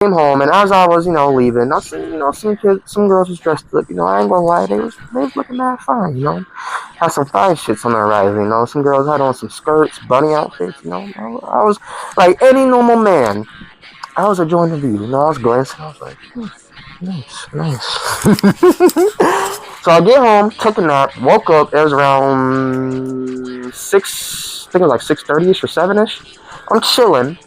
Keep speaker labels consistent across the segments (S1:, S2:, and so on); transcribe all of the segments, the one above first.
S1: Came home, and as I was, leaving, I seen, some kids, some girls was dressed up. I ain't gonna lie, they was looking mad fine. Had some fine shits on their rise. Some girls had on some skirts, bunny outfits. I was like any normal man. I was enjoying the view. I was glancing. I was like, nice, nice. So I get home, took a nap, woke up. It was around 6. I think it was like 6:30ish or 7ish. I'm chilling.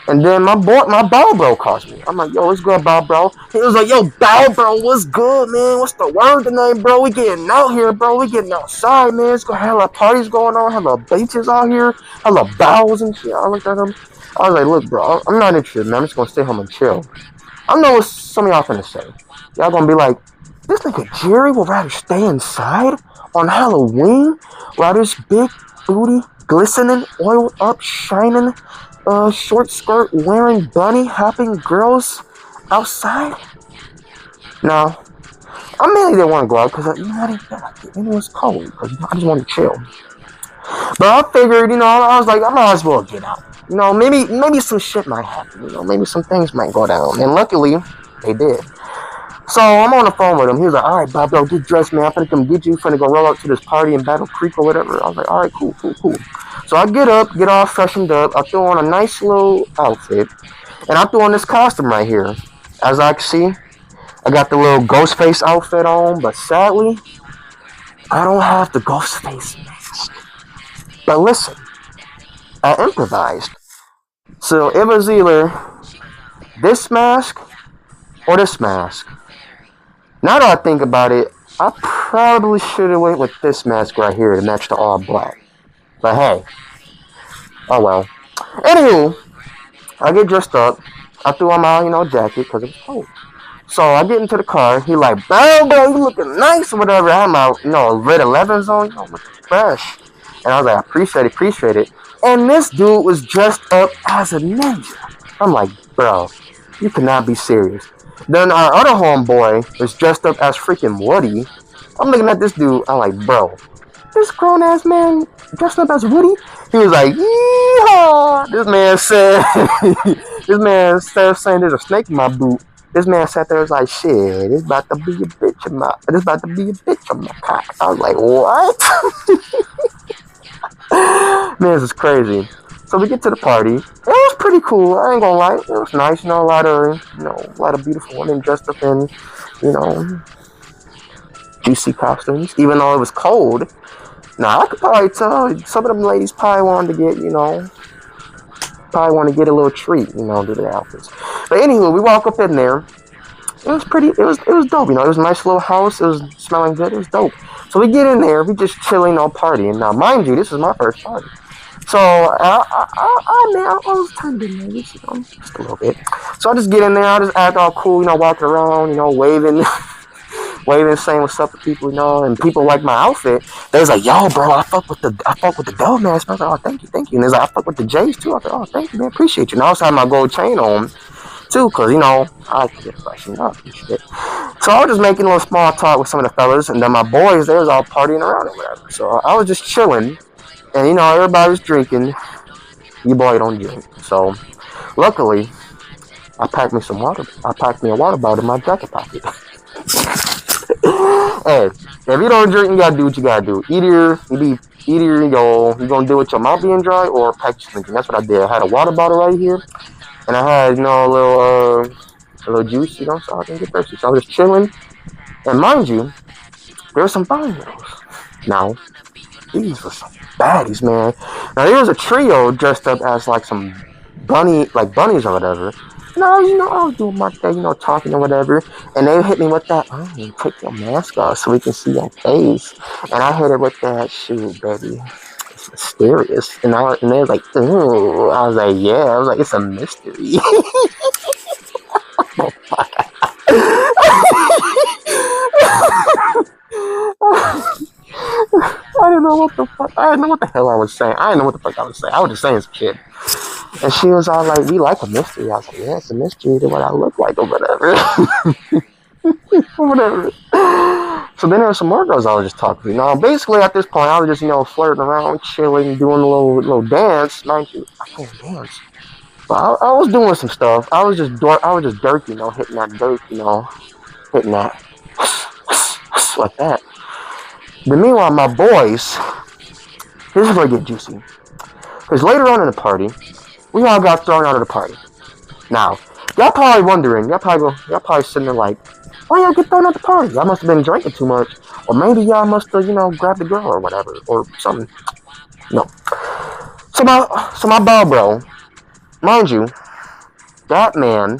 S1: And then my bow bro calls me. I'm like, yo, what's good, bow bro? He was like, yo, bow bro, what's good, man? What's the word tonight, bro? We getting out here, bro. We getting outside, man. It's got hella parties going on, hella beaches out here, hella bows and shit. I looked at him. I was like, look, bro, I'm not interested, man. I'm just gonna stay home and chill. I know what some of y'all finna say. Y'all gonna be like, this nigga Jerry would rather stay inside on Halloween while this big booty, glistening, oiled up, shining, short skirt wearing bunny hopping girls outside. No, I mainly didn't want to go out because it was cold. I just wanted to chill. But I figured, I was like, I might as well get out. Maybe some shit might happen. Maybe some things might go down. And luckily, they did. So I'm on the phone with him. He was like, all right, Bob, get dressed, man. I'm finna come get you. Finna go roll up to this party in Battle Creek or whatever. I was like, all right, cool. So I get up, get all freshened up. I throw on a nice little outfit. And I throw on this costume right here. As I can see, I got the little ghost face outfit on. But sadly, I don't have the ghost face mask. But listen, I improvised. So it was either this mask or this mask. Now that I think about it, I probably should have went with this mask right here to match the all black. But hey, oh well. Anywho, I get dressed up. I threw on my, jacket because it was cold. So I get into the car. He like, bro, you looking nice or whatever. I had my, red 11s on, looking fresh. And I was like, appreciate it. And this dude was dressed up as a ninja. I'm like, bro, you cannot be serious. Then our other homeboy was dressed up as freaking Woody. I'm looking at this dude. I'm like, bro, this grown ass man dressed up as Woody. He was like, yeehaw. This man said saying there's a snake in my boot. This man sat there and was like, shit, this about to be a bitch in my cock. I was like, what? Man, this is crazy. So we get to the party. It was pretty cool. I ain't gonna lie. It was nice. A lot of beautiful women dressed up in, juicy costumes. Even though it was cold. Now, I could probably tell some of them ladies probably wanted to get, a little treat, to their outfits. But anyway, we walk up in there. It was dope, It was a nice little house. It was smelling good. It was dope. So we get in there. We just chilling, partying. Now, mind you, this is my first party. So, I was kind of nervous, just a little bit. So I just get in there. I just act all cool, walking around, waving, saying what's up to people, and people like my outfit. They was like, yo, bro, I fuck with the dove mask. I was like, oh, thank you. And they was like, I fuck with the J's too. I was like, oh, thank you, man, appreciate you. And I also had my gold chain on too, cause I like to get freshened up and shit. So I was just making a little small talk with some of the fellas, and then my boys, they was all partying around or whatever. So I was just chilling. And everybody was drinking. Your boy don't drink. So luckily, I packed me some water. I packed me a water bottle in my jacket pocket. Hey, if you don't drink, you gotta do what you gotta do. Either you're gonna deal with your mouth being dry or pack your drinking. That's what I did. I had a water bottle right here, and I had a little juice, so I didn't get thirsty. So I was just chilling. And mind you, there were some fine girls. Now, these were some baddies, man. Now there was a trio dressed up as like some bunnies or whatever. No, I was doing my thing, talking or whatever, and they hit me with that, take your mask off so we can see your face. And I hit it with that, shoot, baby, it's mysterious. And they was like, ooh. I was like, yeah. I was like, it's a mystery. I didn't know what the fuck. I didn't know what the hell I was saying. I didn't know what the fuck I was saying. I was just saying some shit. And she was all like, we like a mystery. I was like, yeah, it's a mystery to what I look like or whatever. Or whatever. So then there were some more girls I was just talking to. Now, basically at this point, I was just, flirting around, chilling, doing a little dance. Mind you, I can't dance. But I was doing some stuff. I was just dirt, hitting that dirt, hitting that like that. But meanwhile, my boys, this is where it get juicy. Because later on in the party, we all got thrown out of the party. Now, y'all probably wondering, y'all probably sitting there like, why y'all get thrown out the party? Y'all must have been drinking too much. Or maybe y'all must have, grabbed a girl or whatever. Or something. No. So my ball bro, mind you, that man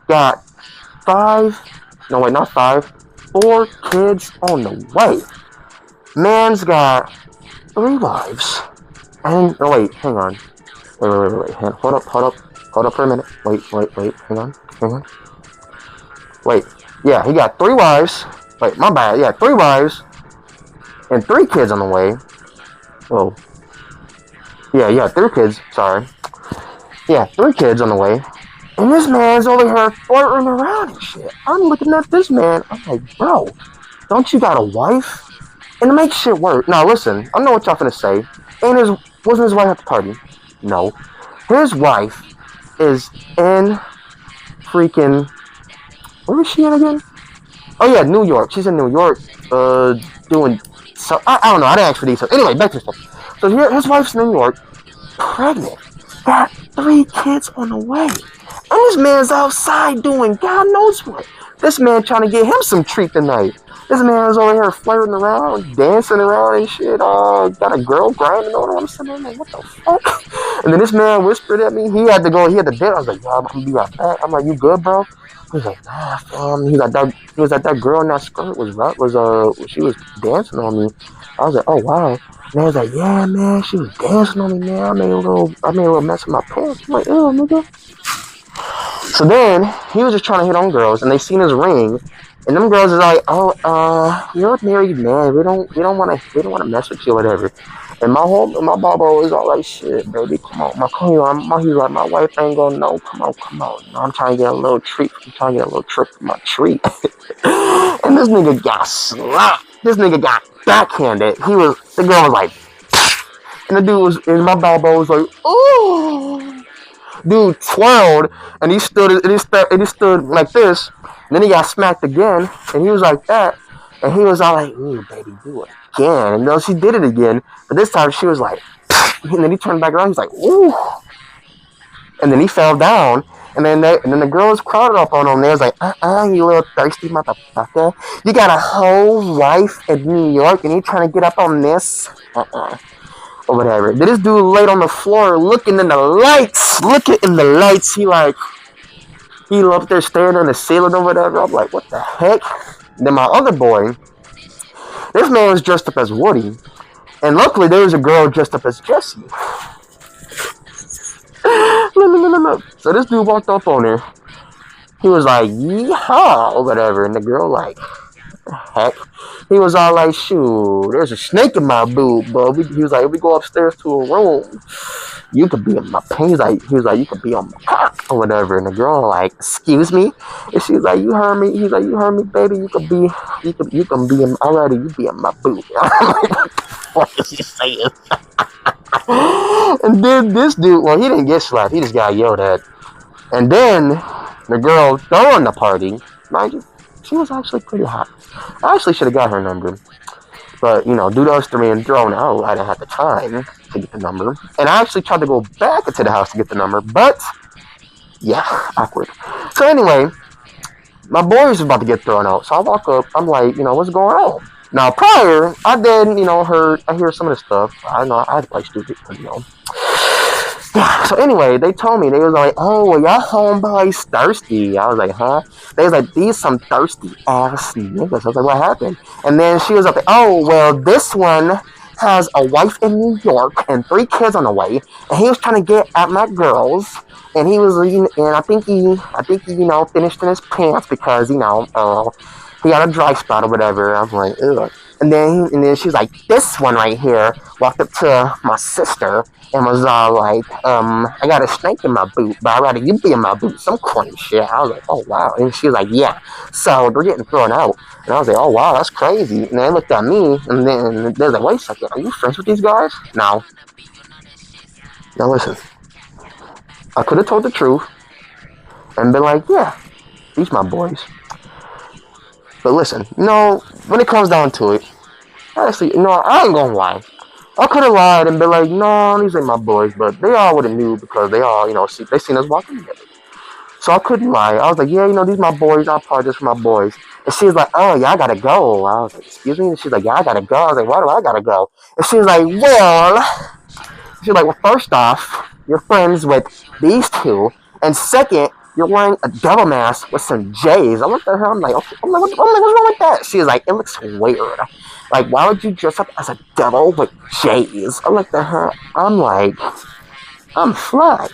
S1: got not five, 4 kids on the way. Man's got 3 wives. And, no wait, hang on. Wait. Hold up for a minute. Wait, hang on. Wait, yeah, he got 3 wives. Wait, my bad. Yeah, 3 wives and 3 kids on the way. Oh, yeah, 3 kids. Sorry. Yeah, 3 kids on the way. And this man's over here flirting around and shit. I'm looking at this man. I'm like, bro, don't you got a wife? And to make shit work. Now listen, I know what y'all finna say. Wasn't his wife at the party? No. His wife is in freaking, where is she in again? Oh yeah, New York. She's in New York, doing so. I don't know. I didn't ask for details. Anyway, back to stuff. So here, his wife's in New York, pregnant, got 3 kids on the way, and this man's outside doing God knows what. This man trying to get him some treat tonight. This man's over here flirting around, dancing around and shit. Got a girl grinding on him. I'm sitting there like, what the fuck? And then this man whispered at me. He had to dip. I was like, yo, I'm gonna be right back. I'm like, you good, bro? He was like, nah, fam. He was like, that girl in that skirt she was dancing on me. I was like, oh wow. And he was like, yeah, man, she was dancing on me, man. I made a little mess with my pants. I'm like, ew, nigga. So then he was just trying to hit on girls, and they seen his ring, and them girls is like, oh, you're a married man. We don't want to mess with you, or whatever. And my baba was all like, shit, baby, come on, he's like, my wife ain't gonna know. Come on. I'm trying to get a little treat. I'm trying to get a little trick for my treat. And this nigga got slapped. This nigga got backhanded. The girl was like, and my baba was like, oh. Dude twirled, and he stood like this. And then he got smacked again, and he was like that, and he was all like, "Ooh, baby, do it again." And then she did it again, but this time she was like, and then he turned back around. He's like, "Ooh," and then he fell down. And then the girls crowded up on him. They was like, you little thirsty motherfucker. You got a whole wife in New York, and you trying to get up on this? Or whatever. Then this dude laid on the floor looking in the lights. He up there staring on the ceiling or whatever. I'm like, what the heck? Then my other boy, this man was dressed up as Woody. And luckily there was a girl dressed up as Jessie. No. So this dude walked up on her. He was like, yeehaw, or whatever. And the girl like, heck. He was all like, shoot, there's a snake in my boob, bro. He was like, if we go upstairs to a room, you could be in my pants. He was like, you could be on my cock or whatever. And the girl like, excuse me? And she was like, you heard me? He's like, you heard me, baby? You can be in, already, you be in my boob. I'm like, what the fuck is he saying? And then this dude, well, he didn't get slapped. He just got yelled at. And then the girl throwing the party, mind you, she was actually pretty hot. I actually should have got her number. But, due to us being thrown out, I didn't have the time to get the number. And I actually tried to go back into the house to get the number. But, yeah, awkward. So anyway, my boy was about to get thrown out. So I walk up. I'm like, what's going on? Now, prior, I did, I hear some of the stuff. I know I had to play stupid, Yeah, so anyway, they told me, they was like, oh, well, y'all homeboys thirsty. I was like, huh? They was like, these some thirsty ass niggas. I was like, what happened? And then she was like, oh, well, this one has a wife in New York and 3 kids on the way, and he was trying to get at my girls, and he was, and I think he, finished in his pants because, he had a dry spot or whatever. I was like, ugh. And then she was like, this one right here walked up to my sister and was all like, I got a snake in my boot, but I'd rather you be in my boot. Some corny shit. I was like, oh, wow. And she was like, yeah. So they're getting thrown out. And I was like, oh, wow, that's crazy. And they looked at me, and then they was like, wait a second, are you friends with these guys? No. Now listen. I could have told the truth and been like, yeah, these my boys. But listen, when it comes down to it, honestly, I ain't gonna lie. I could have lied and been like, no, these ain't my boys, but they all would have knew because they all, they seen us walking together. So I couldn't lie. I was like, yeah, these my boys. I'll apologize for my boys. And she was like, oh, yeah, I gotta go. I was like, excuse me? And she's like, yeah, I gotta go. I was like, why do I gotta go? And she was like, she's like, well, first off, you're friends with these two. And second, you're wearing a devil mask with some J's. I looked at her, I'm like, okay, what's wrong with that? She was like, it looks weird. Like, why would you dress up as a devil with J's? I looked at her, I'm like, I'm fly.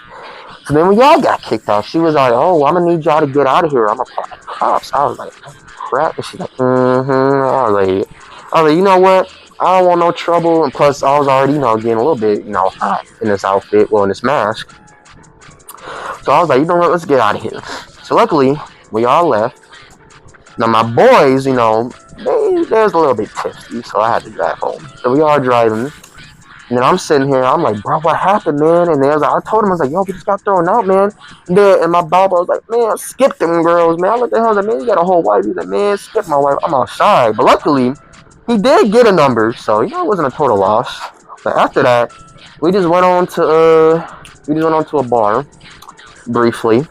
S1: So then when y'all got kicked out, she was like, oh, I'm gonna need y'all to get out of here. I'm gonna call the cops. I was like, oh, crap. And she's like, I was like, you know what? I don't want no trouble. And plus, I was already, getting a little bit, hot in this outfit, in this mask. So I was like, you know what? Let's get out of here. So luckily, we all left. Now my boys, they was a little bit tipsy, so I had to drive home. So we all driving. And then I'm sitting here, I'm like, bro, what happened, man? And they was like, I told him, I was like, yo, we just got thrown out, man. And my Bob was like, man, skip them girls, man. I looked at him, I was like, man, you got a whole wife. He's like, man, skip my wife. I'm outside. But luckily, he did get a number, so it wasn't a total loss. But after that, we just went on to a bar briefly.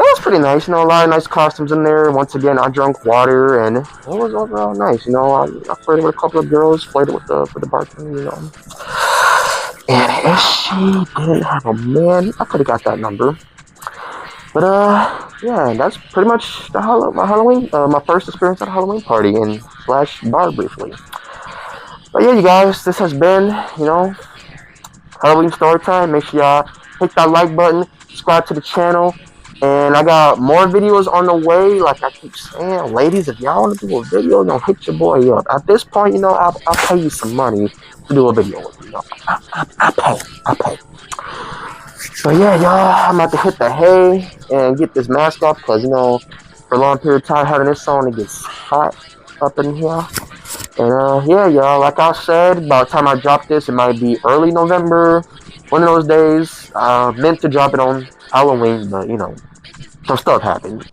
S1: It was pretty nice, a lot of nice costumes in there. Once again, I drank water, and it was overall nice. I flirted with a couple of girls, flirted with the bartender, And if she didn't have a man, I could have got that number. But yeah, that's pretty much my Halloween, my first experience at a Halloween party and slash bar briefly. But yeah, you guys, this has been, Halloween story time. Make sure y'all hit that like button, subscribe to the channel. And I got more videos on the way. Like I keep saying, ladies, if y'all want to do a video, hit your boy up. At this point, I'll pay you some money to do a video with you. I pay. So yeah, y'all, I'm about to hit the hay and get this mask off because, for a long period of time having this on, it gets hot up in here. And yeah, y'all, like I said, by the time I drop this, it might be early November. One of those days. Meant to drop it on Halloween, but some stuff happened.